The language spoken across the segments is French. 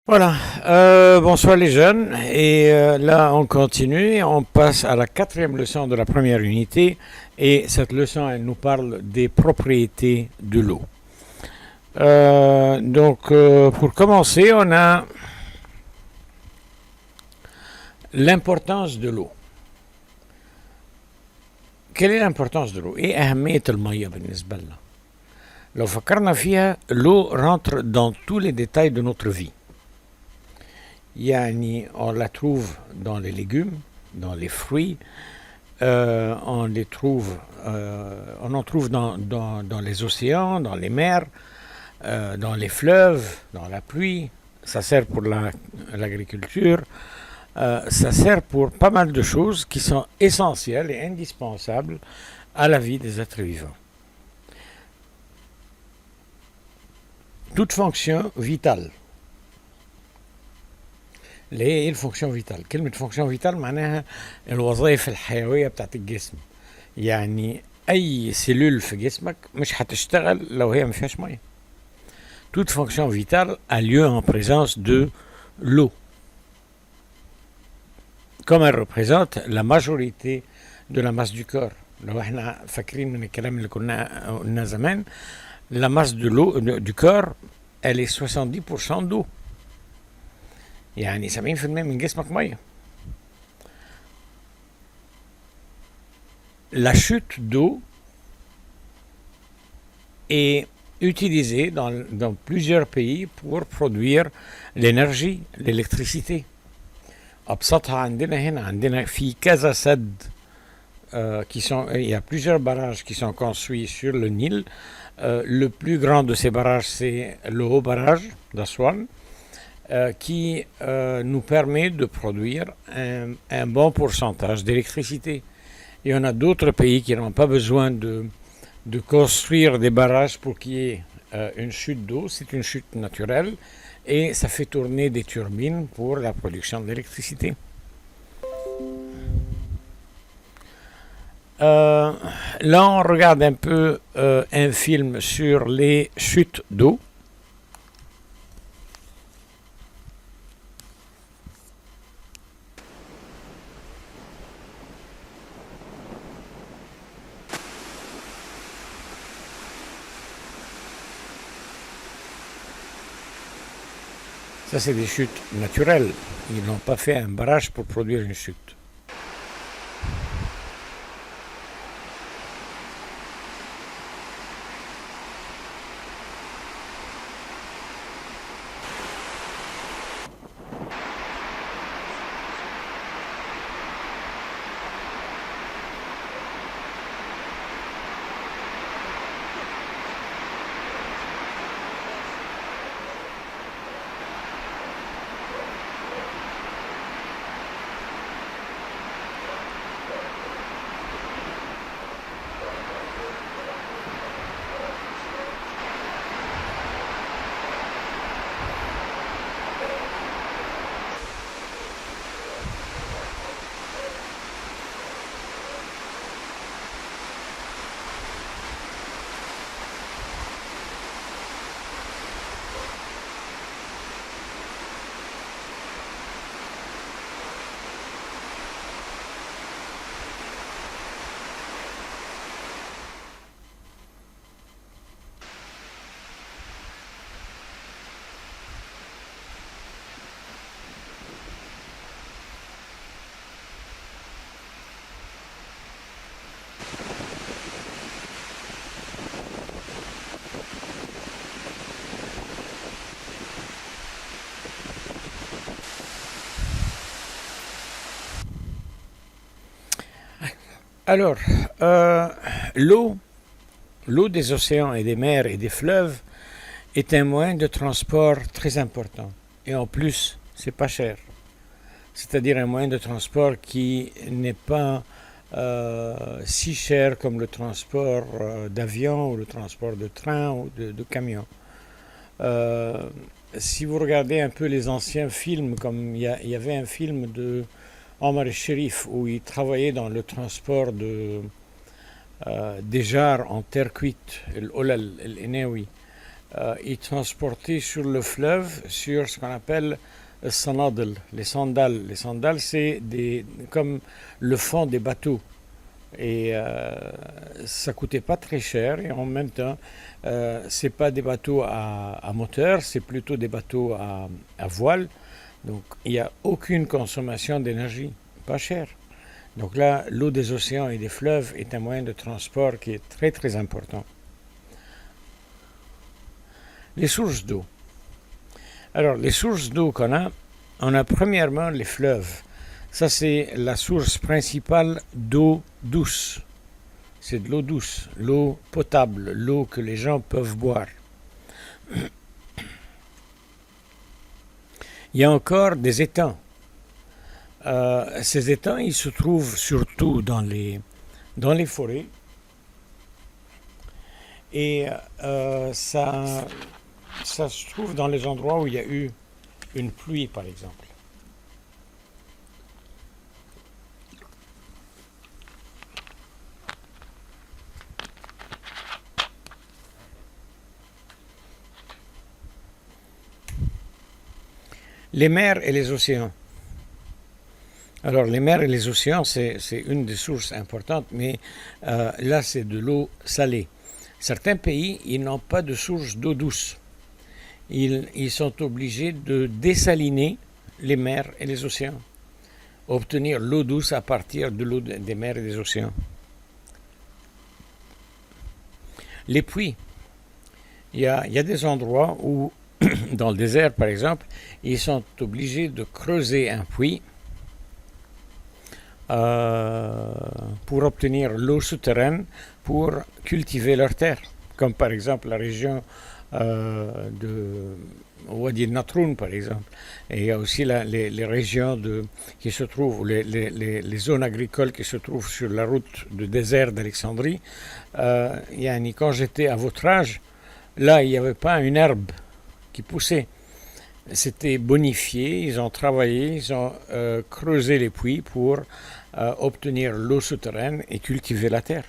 Voilà, bonsoir les jeunes, et là on continue, on passe à la quatrième leçon de la première unité, et cette leçon elle nous parle des propriétés de l'eau. Pour commencer, on a l'importance de l'eau. Quelle est l'importance de l'eau؟ ايه أهمية المية بالنسبة لنا؟ لو فكرنا فيها, l'eau rentre dans tous les détails de notre vie. Yani, on la trouve dans les légumes, dans les fruits, on en trouve dans les océans, dans les mers, dans les fleuves, dans la pluie. Ça sert pour l'agriculture, ça sert pour pas mal de choses qui sont essentielles et indispensables à la vie des êtres vivants. Toute fonction vitale. اللي هي ايه الفونكشن فيتال؟ كلمة فونكشن فيتال معناها الوظائف الحيوية بتاعت الجسم. يعني أي سيلول في جسمك مش هتشتغل لو هي مفيهاش مية. Toute fonction vitale a lieu en présence de l'eau. Comme elle représente la majorité de la masse du corps. لو احنا فاكرين من الكلام اللي كنا قلنا زمان, la masse de l'eau du corps, elle est 70% d'eau. يعني 70% من جسمك ميه. La chute d'eau est utilisée dans plusieurs pays pour produire l'énergie, l'électricité. أبسطها عندنا في كذا سد, il y a plusieurs barrages qui sont construits sur le Nil. Le plus grand de ces barrages, c'est le haut barrage d'Aswan, qui nous permet de produire un bon pourcentage d'électricité. Il y en a d'autres pays qui n'ont pas besoin de construire des barrages pour qu'il y ait une chute d'eau. C'est une chute naturelle et ça fait tourner des turbines pour la production d'électricité. Là, on regarde un peu un film sur les chutes d'eau. Ça, c'est des chutes naturelles. Ils n'ont pas fait un barrage pour produire une chute. Alors, l'eau des océans et des mers et des fleuves est un moyen de transport très important. Et en plus, c'est pas cher. C'est-à-dire un moyen de transport qui n'est pas si cher comme le transport d'avion ou le transport de train ou de camion. Si vous regardez un peu les anciens films, comme il y avait un film de Omar el-Sherif où il travaillait dans le transport des jarres en terre cuite, l'olal, l'enawi, est transporté sur le fleuve sur ce qu'on appelle sanadl, les sandales. Les sandales, c'est comme le fond des bateaux. Et ça coûtait pas très cher et en même temps, c'est pas des bateaux à moteur, c'est plutôt des bateaux à voile. Donc il n'y a aucune consommation d'énergie, pas cher. Donc là, l'eau des océans et des fleuves est un moyen de transport qui est très très important. Les sources d'eau. Alors, les sources d'eau on a premièrement les fleuves. Ça, c'est la source principale d'eau douce. C'est de l'eau douce, l'eau potable, l'eau que les gens peuvent boire. Il y a encore des étangs. Ces étangs, ils se trouvent surtout dans les forêts. Et ça se trouve dans les endroits où il y a eu une pluie, par exemple. Les mers et les océans. Alors, les mers et les océans, c'est une des sources importantes, mais là, c'est de l'eau salée. Certains pays, ils n'ont pas de source d'eau douce. Ils sont obligés de dessaliner les mers et les océans, obtenir l'eau douce à partir de l'eau des mers et des océans. Les puits. Il y a des endroits où, dans le désert par exemple, ils sont obligés de creuser un puits pour obtenir l'eau souterraine pour cultiver leurs terres, comme par exemple la région de Wadi Natroun par exemple. Et il y a aussi les régions qui se trouvent, les zones agricoles qui se trouvent sur la route du désert d'Alexandrie. Quand j'étais à votre âge, là il n'y avait pas une herbe qui poussait. C'était bonifié, ils ont travaillé, ils ont creusé les puits pour obtenir l'eau souterraine et cultiver la terre.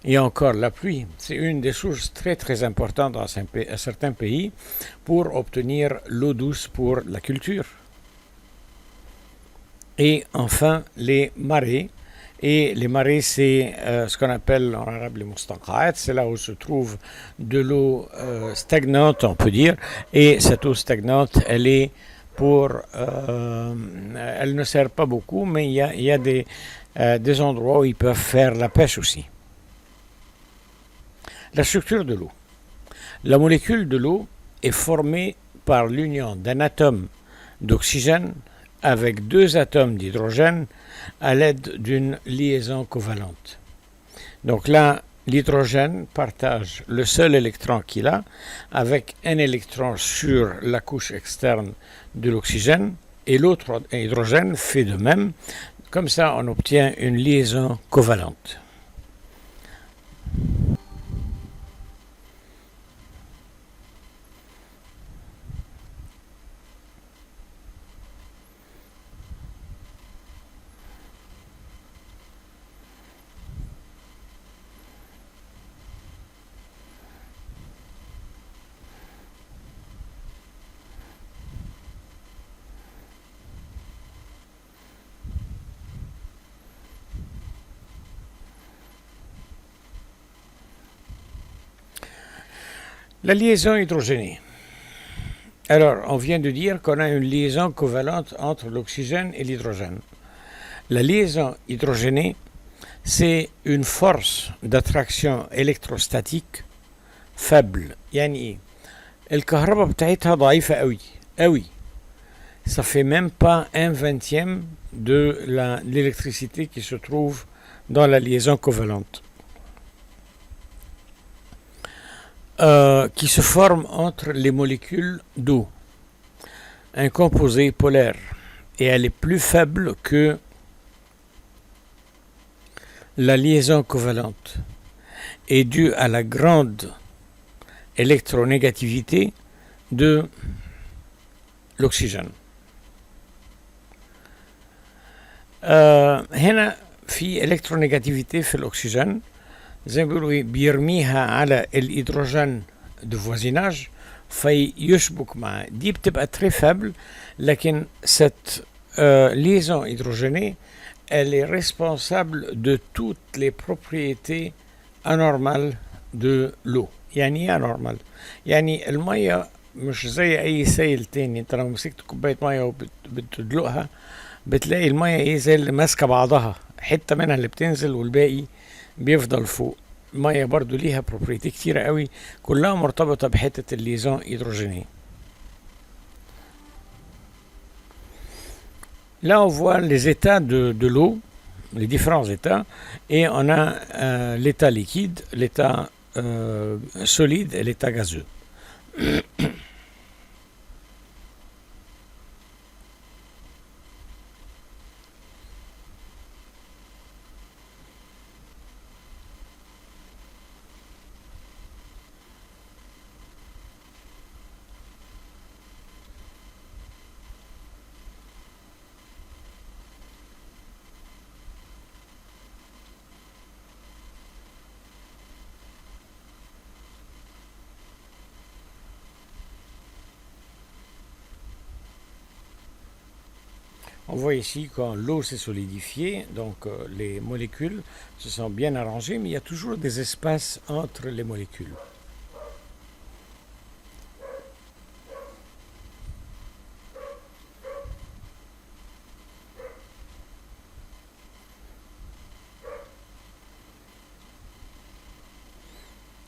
Et encore, la pluie, c'est une des sources très très importantes dans certains pays pour obtenir l'eau douce pour la culture. Et enfin, les marais. Et les marais, c'est ce qu'on appelle en arabe les mustaqa'at, c'est là où se trouve de l'eau stagnante, on peut dire. Et cette eau stagnante, elle est elle ne sert pas beaucoup, mais il y a des endroits où ils peuvent faire la pêche aussi. La structure de l'eau. La molécule de l'eau est formée par l'union d'un atome d'oxygène avec 2 atomes d'hydrogène à l'aide d'une liaison covalente. Donc là, l'hydrogène partage le seul électron qu'il a avec un électron sur la couche externe de l'oxygène et l'autre hydrogène fait de même. Comme ça, on obtient une liaison covalente. La liaison hydrogénée. Alors, on vient de dire qu'on a une liaison covalente entre l'oxygène et l'hydrogène. La liaison hydrogénée, c'est une force d'attraction électrostatique faible. يعني الكهرباء بتاعتها ضعيفة قوي. Ça fait même pas 1/20 de l'électricité qui se trouve dans la liaison covalente. Qui se forme entre les molécules d'eau, un composé polaire, et elle est plus faible que la liaison covalente, est due à la grande électronégativité de l'oxygène. هنا في électronégativité في الأكسجين زي ما بيقولوا ايه بيرميها على الهيدروجين دو فوازيناج فيشبك معاه. دي بتبقى تري فابل، لكن cette liaison hydrogénée elle est responsable de toutes les propriétés anormales de l'eau. يعني ايه anormal؟ يعني الميه مش زي اي سائل تاني. انت لو مسكت كوبايه ميه وبتدلقها بتلاقي الميه ايه زي اللي ماسكه بعضها، حته منها اللي بتنزل والباقي بيفضل فوق. الميه برضو ليها بروبريتي كتيره قوي، كلها مرتبطه بحته الليزون هيدروجينيه. Là, on voit les états de l'eau, les différents états, et on a l'état liquide, l'état solide et l'état gazeux. On voit ici quand l'eau s'est solidifiée, donc les molécules se sont bien arrangées, mais il y a toujours des espaces entre les molécules.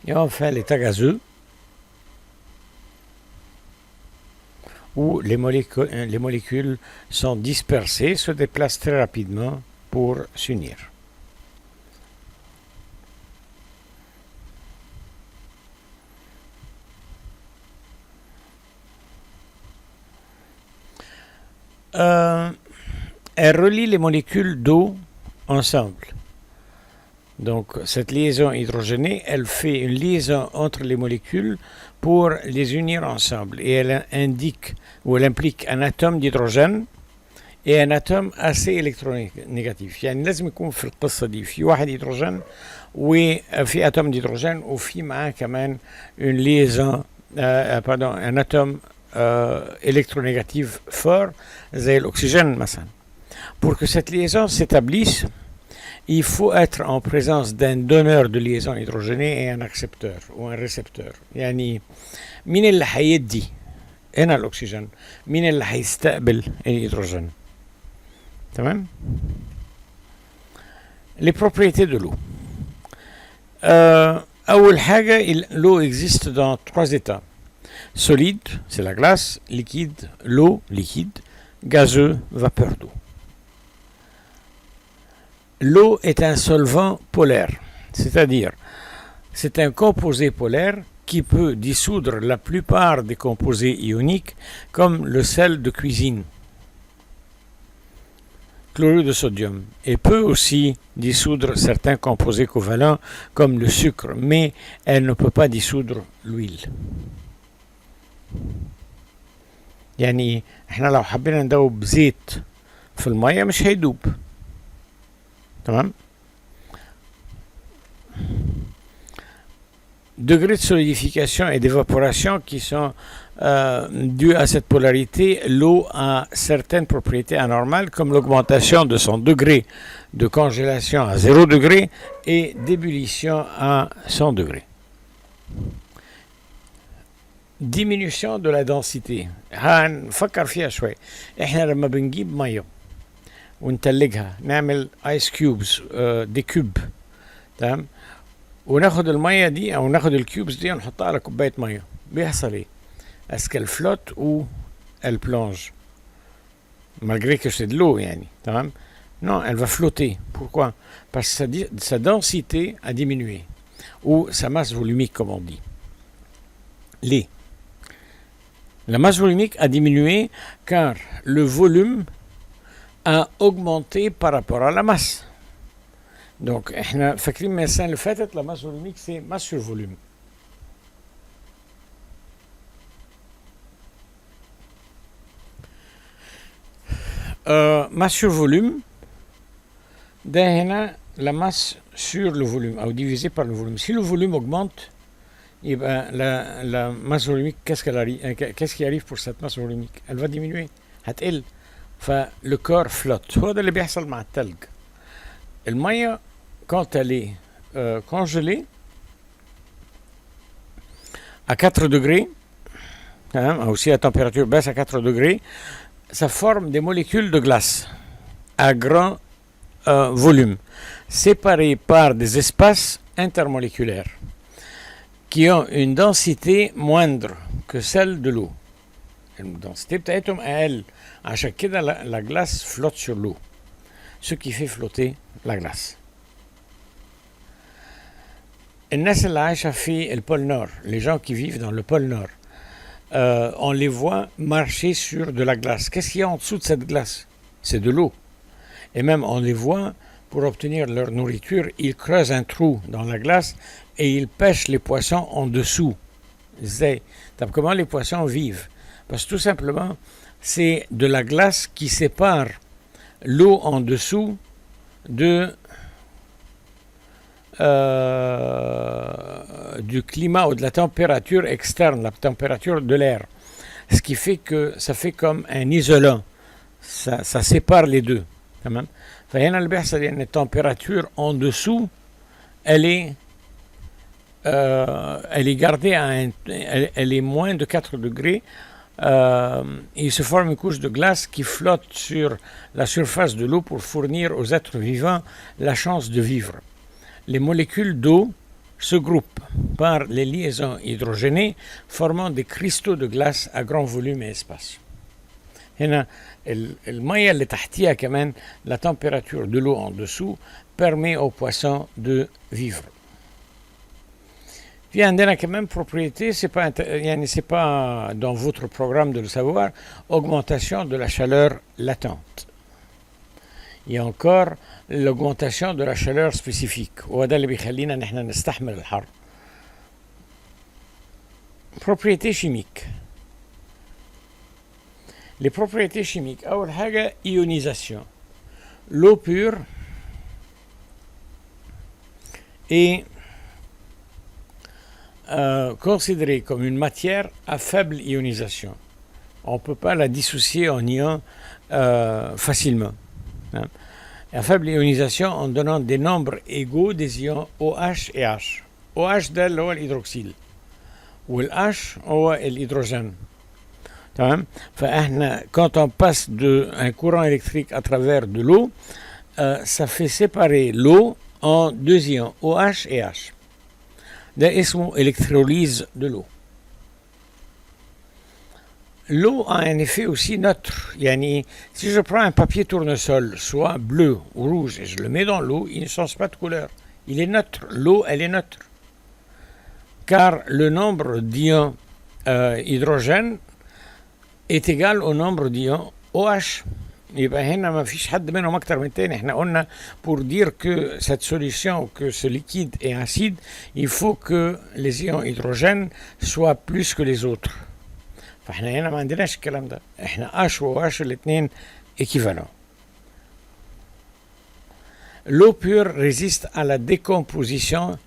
Et enfin l'état gazeux, où les molécules sont dispersées, se déplacent très rapidement pour s'unir. Elle relie les molécules d'eau ensemble. Donc cette liaison hydrogénée, elle fait une liaison entre les molécules pour les unir ensemble, et elle indique ou elle implique un atome d'hydrogène et un atome assez électronégatif. يعني لازم يكون في القصة دي في واحد هيدروجين وفي atome d'hydrogène وفي معاه كمان une liaison un atome électronégatif fort زي الأكسجين مثلا. Pour que cette liaison s'établisse, il faut être en présence d'un donneur de liaison hydrogénée et un accepteur ou un récepteur. يعني مين اللي هيدي هنا الأكسجين، مين اللي هيستقبل الهيدروجين. تمام. Les propriétés de l'eau. أول حاجة l'eau existe dans 3 états. Solide, c'est la glace. Liquide, l'eau liquide. Gazeux, vapeur d'eau. L'eau est un solvant polaire, c'est-à-dire c'est un composé polaire qui peut dissoudre la plupart des composés ioniques comme le sel de cuisine, chlorure de sodium, et peut aussi dissoudre certains composés covalents comme le sucre, mais elle ne peut pas dissoudre l'huile. يعني احنا لو حبينا ندوب زيت في المية مش هيدوب. تمام. Degrés de solidification et d'évaporation qui sont dus à cette polarité. L'eau a certaines propriétés anormales comme l'augmentation de son degré de congélation à 0 degré et d'ébullition à 100 degrés. Diminution de la densité. هنفكر فيها شوي. احنا لما بنجيب ميه ونتلجها نعمل ايس كيوبز دي كوب، تمام، وناخد الميه دي او ناخد الكيوبز دي ونحطها على كوبايه ميه، بيحصل ايه؟ est-ce qu'elle flotte ou elle plonge malgré que c'est de l'eau يعني، تمام. non, elle va flotter. Pourquoi? Parce que sa densité a diminué ou sa masse volumique comme on dit. La masse volumique a diminué car le volume a augmenté par rapport à la masse. Donc, احنا فاكرين من السنة اللي فاتت la masse volumique c'est masse sur volume. masse sur volume ده هنا la masse sur le volume, ou divisé par le volume. Si le volume augmente, la masse volumique, qu'est-ce qui arrive pour cette masse volumique? Elle va diminuer, هتقل. فالcorps flotte. هو ده اللي بيحصل مع التلج. المية quand elle est congelée à 4 degrés, aussi à température baisse à 4 degrés, ça forme des molécules de glace à grand volume, séparées par des espaces intermoléculaires qui ont une densité moindre que celle de l'eau. الدنسيتي بتاعتهم أقل، عشان كده la glace flotte sur l'eau, ce qui fait flotter la glace. الناس اللي عايشة في البôle Nord, les gens qui vivent dans le pôle Nord, on les voit marcher sur de la glace. Qu'est-ce qu'il y a en dessous de cette glace? C'est de l'eau. Et même on les voit, pour obtenir leur nourriture, ils creusent un trou dans la glace et ils pêchent les poissons en dessous. Comment les poissons vivent? Parce que tout simplement, c'est de la glace qui sépare l'eau en dessous du climat ou de la température externe, la température de l'air. Ce qui fait que ça fait comme un isolant. Ça sépare les deux. تمام؟ فهنا اللي بيحصل يعني التمبérature en dessous elle est gardée elle est moins de 4 degrés. Il se forme une couche de glace qui flotte sur la surface de l'eau pour fournir aux êtres vivants la chance de vivre. Les molécules d'eau se groupent par les liaisons hydrogénées formant des cristaux de glace à grand volume et espace. هنا المية اللي تحتيها كمان la température de l'eau en dessous permet aux poissons de vivre. في عندنا كمان propriété, c'est pas dans votre programme de le savoir, augmentation de la chaleur latente. Il y a encore l'augmentation de la chaleur spécifique, وده اللي بيخلينا نحن نستحمل الحر. Propriété chimique. Les propriétés chimiques. أول حاجة ionisation. L'eau pure est considérée comme une matière à faible ionisation. On ne peut pas la dissocier en ions facilement. À faible ionisation en donnant des nombres égaux des ions OH et H. OH ده اللي هو الهيدروكسيل والH هو الهيدروجين. تمام؟ فاحنا quand on passe un courant électrique à travers de l'eau, ça fait séparer l'eau en deux ions OH et H. ده اسمه électrolyse de l'eau. L'eau a un effet aussi neutre. Yani, si je prends un papier tournesol, soit bleu ou rouge, et je le mets dans l'eau, il ne change pas de couleur. Il est neutre. L'eau, elle est neutre. Car le nombre d'ions hydrogène est égal au nombre d'ions OH. يبقى هنا ما فيش حد منهم اكتر من التاني. احنا قلنا pour dire que cette solution, que ce liquide est acide, il faut que les ions hydrogène soient plus que les autres. فاحنا هنا ما عندناش الكلام ده. احنا H و OH الاثنين équivalents. L'eau pure résiste à la décomposition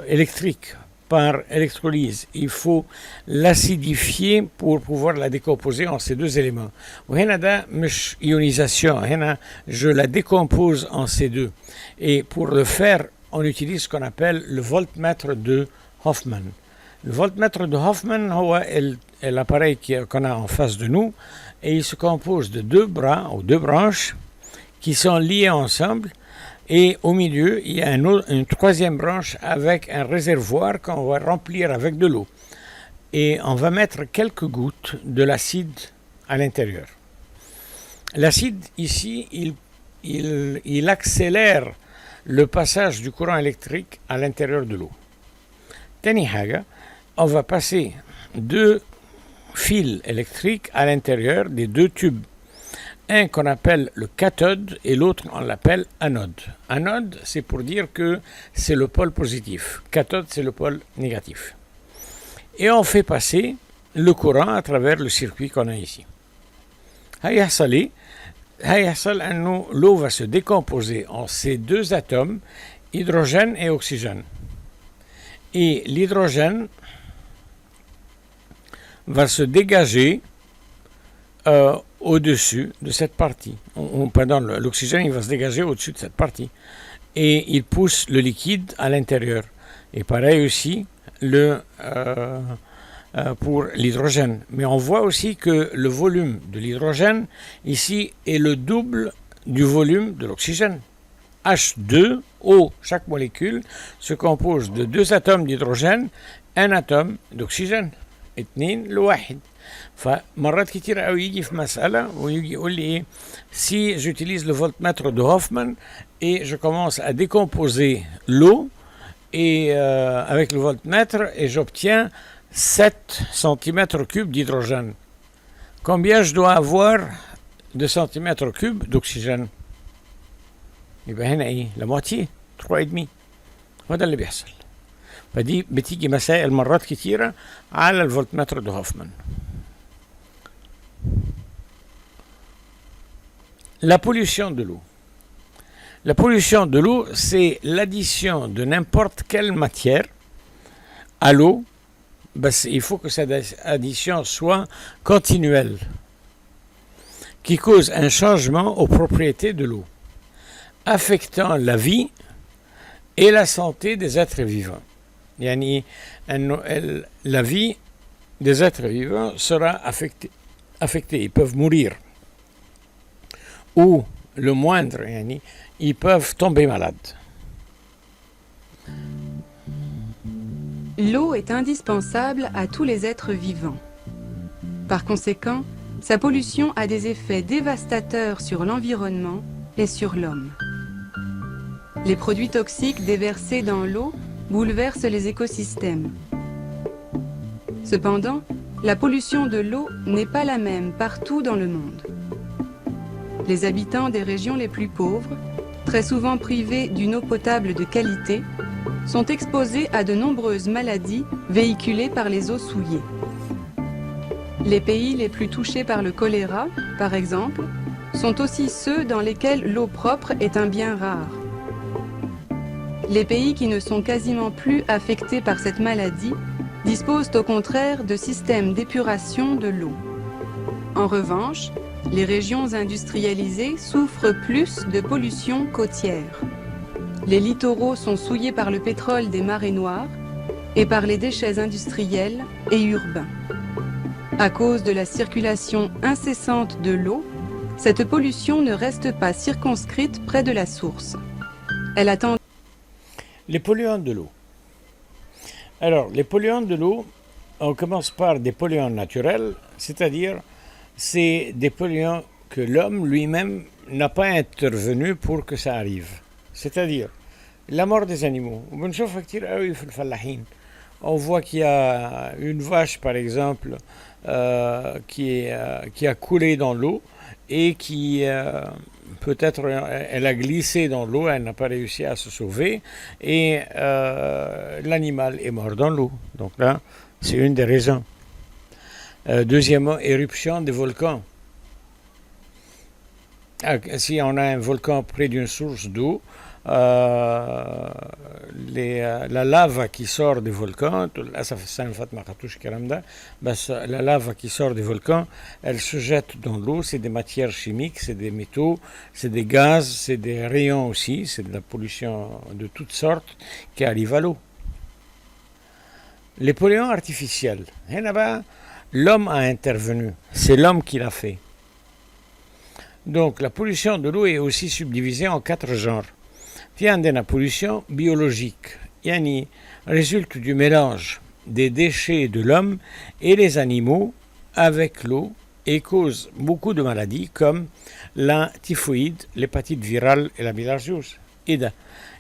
électrique par électrolyse. Il faut l'acidifier pour pouvoir la décomposer en ces deux éléments. وهنا ده مش ionisation. هنا je la décompose en ces deux. Et pour le faire, on utilise ce qu'on appelle le voltmètre de Hoffman. Le voltmètre de Hoffman هو l'appareil qu'on a en face de nous, et il se compose de deux bras ou deux branches qui sont liées ensemble. Et au milieu, il y a une troisième branche avec un réservoir qu'on va remplir avec de l'eau. Et on va mettre quelques gouttes de l'acide à l'intérieur. L'acide, ici, il accélère le passage du courant électrique à l'intérieur de l'eau. Tani haga, on va passer deux fils électriques à l'intérieur des deux tubes. Un qu'on appelle le cathode et l'autre on l'appelle anode. Anode, c'est pour dire que c'est le pôle positif. Cathode, c'est le pôle négatif. Et on fait passer le courant à travers le circuit qu'on a ici. هيحصل ايه؟ هيحصل انه l'eau va se décomposer en ces deux atomes, hydrogène et oxygène. Et l'hydrogène va se dégager au-dessus de cette partie. Pardon, l'oxygène il va se dégager au-dessus de cette partie. Et il pousse le liquide à l'intérieur. Et pareil aussi pour l'hydrogène. Mais on voit aussi que le volume de l'hydrogène ici est le double du volume de l'oxygène. H2O, chaque molécule se compose de deux atomes d'hydrogène, un atome d'oxygène. 2 لواحد. فمرات كتير قوي يجي في مسألة ويجي يقول لي ايه si j'utilise le voltmètre de Hoffman et je commence à décomposer l'eau et avec le voltmètre et j'obtiens 7 cm3 d'hydrogène. Combien je dois avoir de centimètres cubes d'oxygène؟ يبقى هنا ايه؟ la moitié 3,5. وده اللي بيحصل. فدي بتيجي مسائل مرات كتيرة على الفولتمتر دو هوفمان. La pollution de l'eau. La pollution de l'eau, c'est l'addition de n'importe quelle matière à l'eau. Il faut que cette addition soit continuelle, qui cause un changement aux propriétés de l'eau, affectant la vie et la santé des êtres vivants. يعني أنه la vie des êtres vivants sera affectée. Ils peuvent mourir. Ou le moindre, يعني, ils peuvent tomber malades. L'eau est indispensable à tous les êtres vivants. Par conséquent, sa pollution a des effets dévastateurs sur l'environnement et sur l'homme. Les produits toxiques déversés dans l'eau bouleverse les écosystèmes. Cependant, la pollution de l'eau n'est pas la même partout dans le monde. Les habitants des régions les plus pauvres, très souvent privés d'une eau potable de qualité, sont exposés à de nombreuses maladies véhiculées par les eaux souillées. Les pays les plus touchés par le choléra, par exemple, sont aussi ceux dans lesquels l'eau propre est un bien rare. Les pays qui ne sont quasiment plus affectés par cette maladie disposent au contraire de systèmes d'épuration de l'eau. En revanche, les régions industrialisées souffrent plus de pollution côtière. Les littoraux sont souillés par le pétrole des marées noires et par les déchets industriels et urbains. À cause de la circulation incessante de l'eau, cette pollution ne reste pas circonscrite près de la source. Elle attend. Les polluants de l'eau. Alors, les polluants de l'eau, on commence par des polluants naturels, c'est-à-dire c'est des polluants que l'homme lui-même n'a pas intervenu pour que ça arrive. C'est-à-dire la mort des animaux. On voit qu'il y a une vache, par exemple, qui a coulé dans l'eau et qui peut-être elle a glissé dans l'eau, elle n'a pas réussi à se sauver et l'animal est mort dans l'eau. Donc là, c'est une des raisons. Deuxièmement, éruption des volcans. Si on a un volcan près d'une source d'eau, la lave qui sort des volcans, la lave qui sort des volcans, elle se jette dans l'eau, c'est des matières chimiques, c'est des métaux, c'est des gaz, c'est des rayons aussi, c'est de la pollution de toutes sortes qui arrive à l'eau. Les polluants artificiels, l'homme a intervenu, c'est l'homme qui l'a fait. Donc la pollution de l'eau est aussi subdivisée en 4 genres. Il y a une pollution biologique, yani résulte du mélange des déchets de l'homme et les animaux avec l'eau et cause beaucoup de maladies comme la typhoïde, l'hépatite virale et la bilharziose. إذا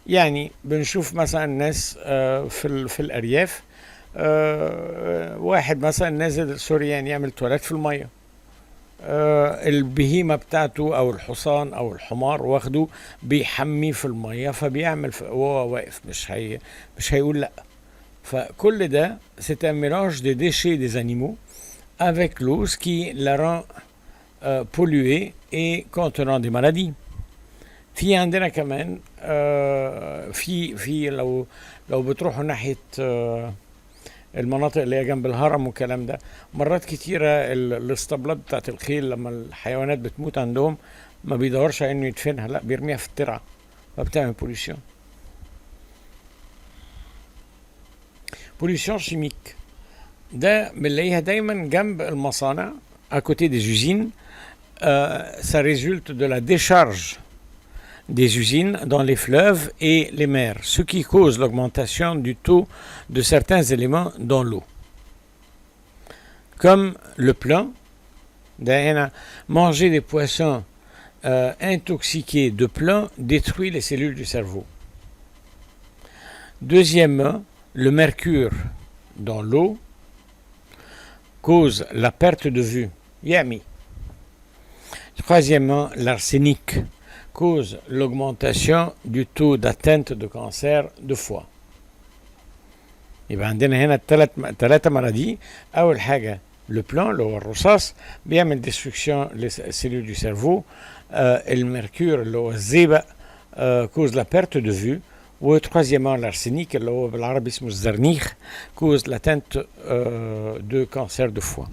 يعني بنشوف مثلا ناس في الأرياف واحد مثلا نازل سوريان يعمل تواليت في المية، البهيمة بتاعته أو الحصان أو الحمار واخده بيحميه في المية فبيعمل وهو واقف مش هيقول لأ. فكل ده c'est un mélange des déchets des animaux avec l'eau, ce qui la rend polluée et contenant des maladies. في عندنا كمان في لو بتروحوا ناحية المناطق اللي هي جنب الهرم والكلام ده، مرات كتيرة الاسطبلات بتاعت الخيل لما الحيوانات بتموت عندهم ما بيدورش على انه يدفنها، لا بيرميها في الترعة، فبتعمل بوليسيون. بوليسيون شيميك ده بنلاقيها دايما جنب المصانع à côté des usines. Ça résulte de la décharge des usines dans les fleuves et les mers, ce qui cause l'augmentation du taux de certains éléments dans l'eau, comme le plomb. Manger des poissons intoxiqués de plomb détruit les cellules du cerveau. Deuxièmement, le mercure dans l'eau cause la perte de vue. Yami. Troisièmement, l'arsenic cause l'augmentation du taux d'atteinte de cancer de foie. يبقى عندنا هنا ثلاثة مرضي. أول حاجة le plomb اللي هو الرصاص بيعمل destruction للسيلول du cerveau. المركور اللي هو الزئبق cause la perte de vue. وتروازيامون l'arsenic اللي هو بالعربي اسمه الزرنيخ cause l'atteinte de cancer de foie.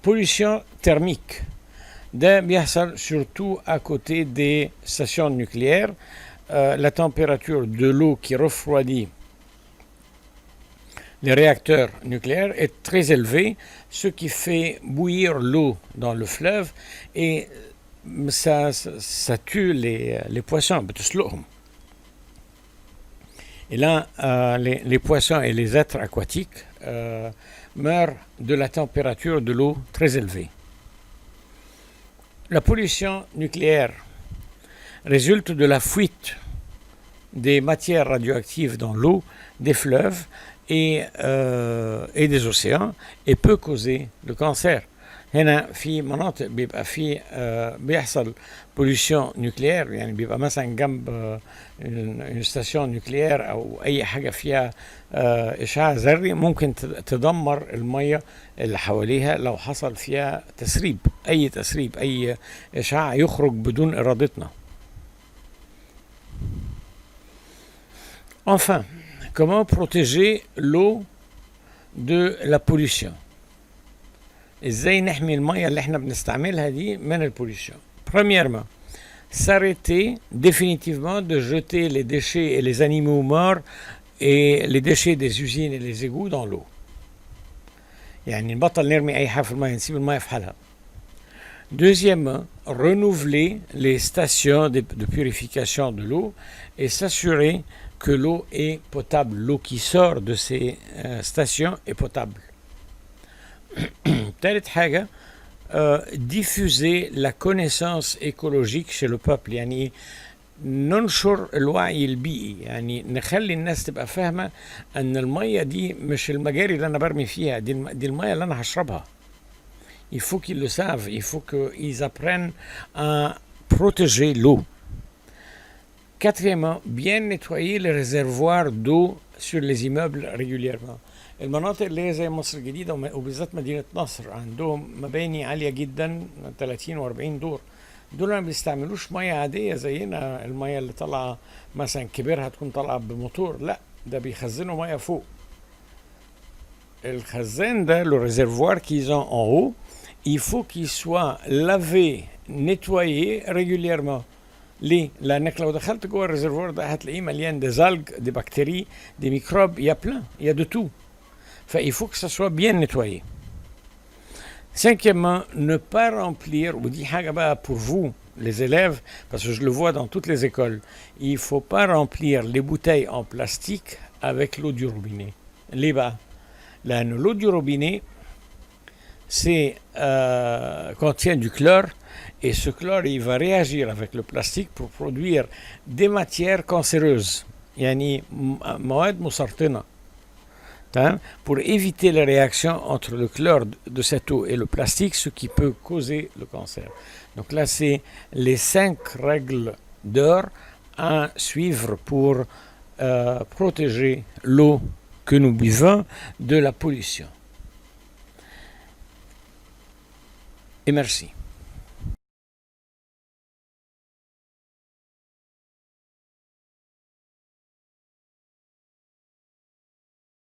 Pollution thermique. ده بيحصل surtout à côté des stations nucléaires. La température de l'eau qui refroidit les réacteurs nucléaires est très élevée, ce qui fait bouillir l'eau dans le fleuve et ça tue les poissons. Et là, les poissons et les êtres aquatiques meurent de la température de l'eau très élevée. La pollution nucléaire résulte de la fuite des matières radioactives dans l'eau des fleuves et des océans et peut causer le cancer. هنا في مناطق بيبقى في بيحصل pollution nucléaire، يعني بيبقى مثلا جنب une station nucléaire أو أي حاجة فيها إشعاع ذري ممكن تدمر المية اللي حواليها لو حصل فيها تسريب، أي إشعاع يخرج بدون إرادتنا. Enfin, comment protéger l'eau de la pollution? ازاي نحمي المية اللي احنا بنستعملها دي من البوليشن؟ Premièrement, s'arrêter définitivement de jeter les déchets et les animaux morts et les déchets des usines et les égouts dans l'eau. يعني نبطل نرمي اي حاجة في المية، نسيب المية في حالها. Deuxièmement, renouveler les stations de purification de l'eau et s'assurer que l'eau est potable. L'eau qui sort de ces stations est potable. ثالث حاجة diffuser la connaissance écologique chez le peuple، يعني ننشر الوعي البيئي، يعني نخلي الناس تبقى فاهمة أن المية دي مش المجاري اللي أنا برمي فيها، دي المية اللي أنا هشربها. Il faut qu'ils le savent, il faut qu'ils apprennent à protéger l'eau. Quatrièmement, bien nettoyer les réservoirs d'eau sur les immeubles régulièrement. المناطق اللي هي زي مصر الجديدة وبالذات مدينة نصر عندهم مباني عالية جدا 30 و40 دور، دول ما بيستعملوش مية عادية زينا المية اللي طالعة مثلا كبيرها تكون طالعة بموتور، لا ده بيخزنوا مية فوق. الخزان ده le réservoir qu'ils ont en haut il faut qu'il soit lavé nettoyé régulièrement. ليه؟ لأنك لو دخلت جوه الريزرفوار ده هتلاقيه مليان des algues, des bactéries, des microbes, il y a plein, il y a de tout. Il faut que ça soit bien nettoyé. Cinquièmement, ne pas remplir, ou dit pour vous, les élèves, parce que je le vois dans toutes les écoles, il ne faut pas remplir les bouteilles en plastique avec l'eau du robinet. L'eau du robinet, contient du chlore, et ce chlore, il va réagir avec le plastique pour produire des matières cancéreuses, يعني مواد مسرطنة. Pour éviter la réaction entre le chlore de cette eau et le plastique, ce qui peut causer le cancer. Donc là, c'est les 5 règles d'or à suivre pour protéger l'eau que nous buvons de la pollution. et merci.